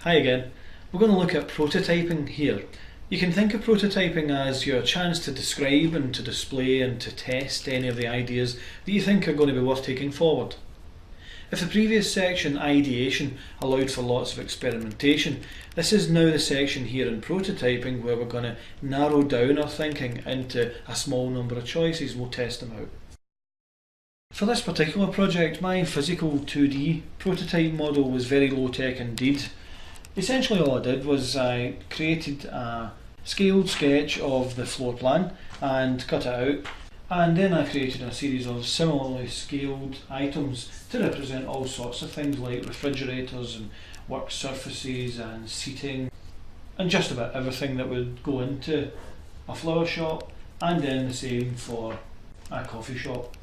Hi again. We're going to look at prototyping here. You can think of prototyping as your chance to describe and to display and to test any of the ideas that you think are going to be worth taking forward. If the previous section, ideation, allowed for lots of experimentation, this is now the section here in prototyping where we're going to narrow down our thinking into a small number of choices and we'll test them out. For this particular project, my physical 2D prototype model was very low tech indeed. Essentially all I did was I created a scaled sketch of the floor plan and cut it out, and then I created a series of similarly scaled items to represent all sorts of things like refrigerators and work surfaces and seating and just about everything that would go into a flower shop, and then the same for a coffee shop.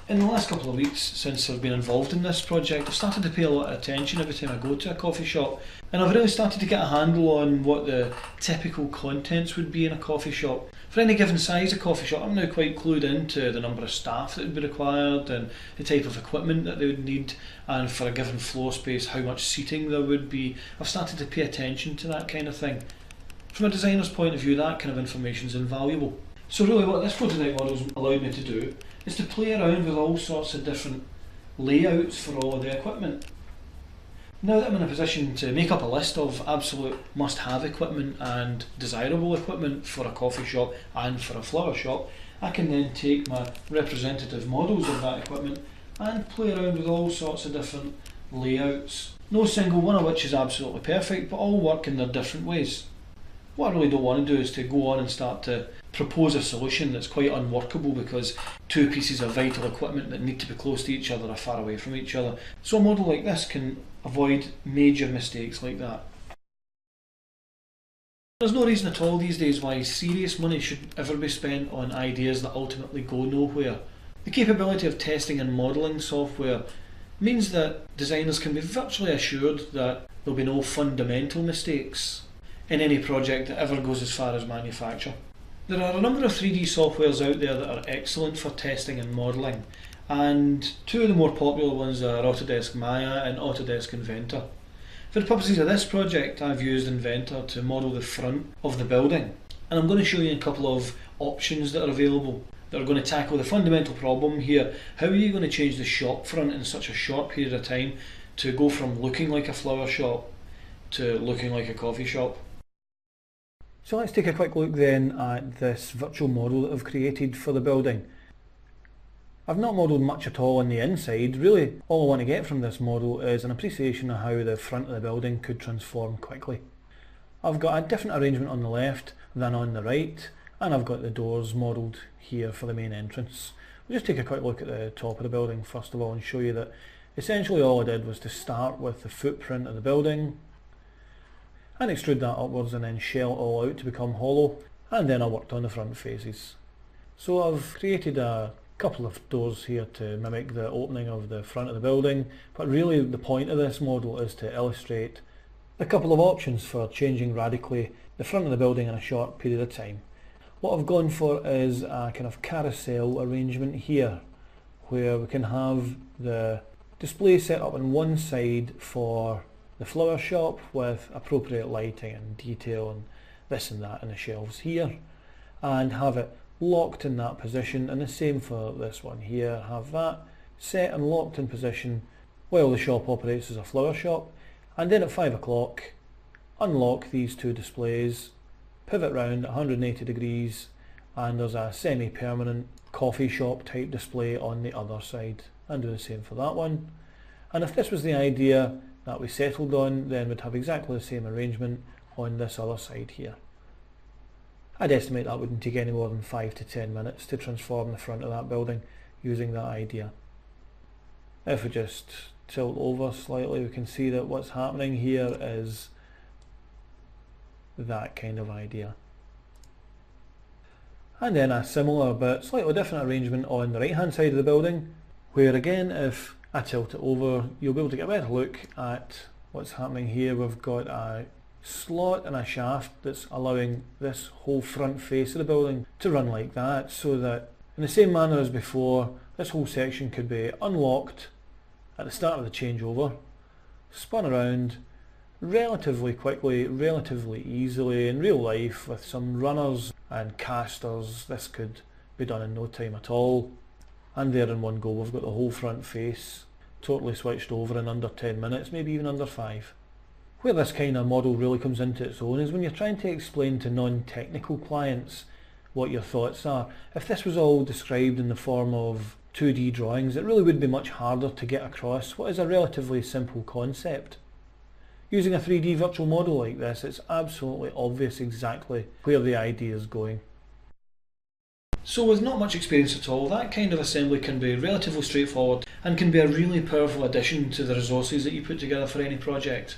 In the last couple of weeks since I've been involved in this project, I've started to pay a lot of attention every time I go to a coffee shop, and I've really started to get a handle on what the typical contents would be in a coffee shop. For any given size of coffee shop, I'm now quite clued into the number of staff that would be required and the type of equipment that they would need, and for a given floor space how much seating there would be. I've started to pay attention to that kind of thing. From a designer's point of view, that kind of information is invaluable. So really what this prototype model's allowed me to do is to play around with all sorts of different layouts for all of the equipment. Now that I'm in a position to make up a list of absolute must-have equipment and desirable equipment for a coffee shop and for a flower shop, I can then take my representative models of that equipment and play around with all sorts of different layouts. No single one of which is absolutely perfect, but all work in their different ways. What I really don't want to do is to go on and start to propose a solution that's quite unworkable because two pieces of vital equipment that need to be close to each other are far away from each other. So a model like this can avoid major mistakes like that. There's no reason at all these days why serious money should ever be spent on ideas that ultimately go nowhere. The capability of testing and modelling software means that designers can be virtually assured that there'll be no fundamental mistakes in any project that ever goes as far as manufacture. There are a number of 3D softwares out there that are excellent for testing and modelling, and two of the more popular ones are Autodesk Maya and Autodesk Inventor. For the purposes of this project, I've used Inventor to model the front of the building, and I'm going to show you a couple of options that are available that are going to tackle the fundamental problem here. How are you going to change the shop front in such a short period of time to go from looking like a flower shop to looking like a coffee shop? So let's take a quick look then at this virtual model that I've created for the building. I've not modelled much at all on the inside. Really all I want to get from this model is an appreciation of how the front of the building could transform quickly. I've got a different arrangement on the left than on the right, and I've got the doors modelled here for the main entrance. We'll just take a quick look at the top of the building first of all and show you that essentially all I did was to start with the footprint of the building and extrude that upwards and then shell it all out to become hollow, and then I worked on the front faces. So I've created a couple of doors here to mimic the opening of the front of the building, but really the point of this model is to illustrate a couple of options for changing radically the front of the building in a short period of time. What I've gone for is a kind of carousel arrangement here, where we can have the display set up on one side for the flower shop with appropriate lighting and detail and this and that in the shelves here, and have it locked in that position, and the same for this one here, have that set and locked in position while the shop operates as a flower shop, and then at 5 o'clock unlock these two displays, pivot round 180 degrees, and there's a semi-permanent coffee shop type display on the other side, and do the same for that one. And if this was the idea that we settled on, then we'd have exactly the same arrangement on this other side here. I'd estimate that wouldn't take any more than 5 to 10 minutes to transform the front of that building using that idea. If we just tilt over slightly, we can see that what's happening here is that kind of idea. And then a similar but slightly different arrangement on the right hand side of the building, where again if I tilt it over, you'll be able to get a better look at what's happening here. We've got a slot and a shaft that's allowing this whole front face of the building to run like that, so that in the same manner as before, this whole section could be unlocked at the start of the changeover, spun around, relatively quickly, relatively easily. In real life, with some runners and casters, this could be done in no time at all. And there in one go we've got the whole front face totally switched over in under 10 minutes, maybe even under 5. Where this kind of model really comes into its own is when you're trying to explain to non-technical clients what your thoughts are. If this was all described in the form of 2D drawings, it really would be much harder to get across what is a relatively simple concept. Using a 3D virtual model like this, it's absolutely obvious exactly where the idea is going. So with not much experience at all, that kind of assembly can be relatively straightforward and can be a really powerful addition to the resources that you put together for any project.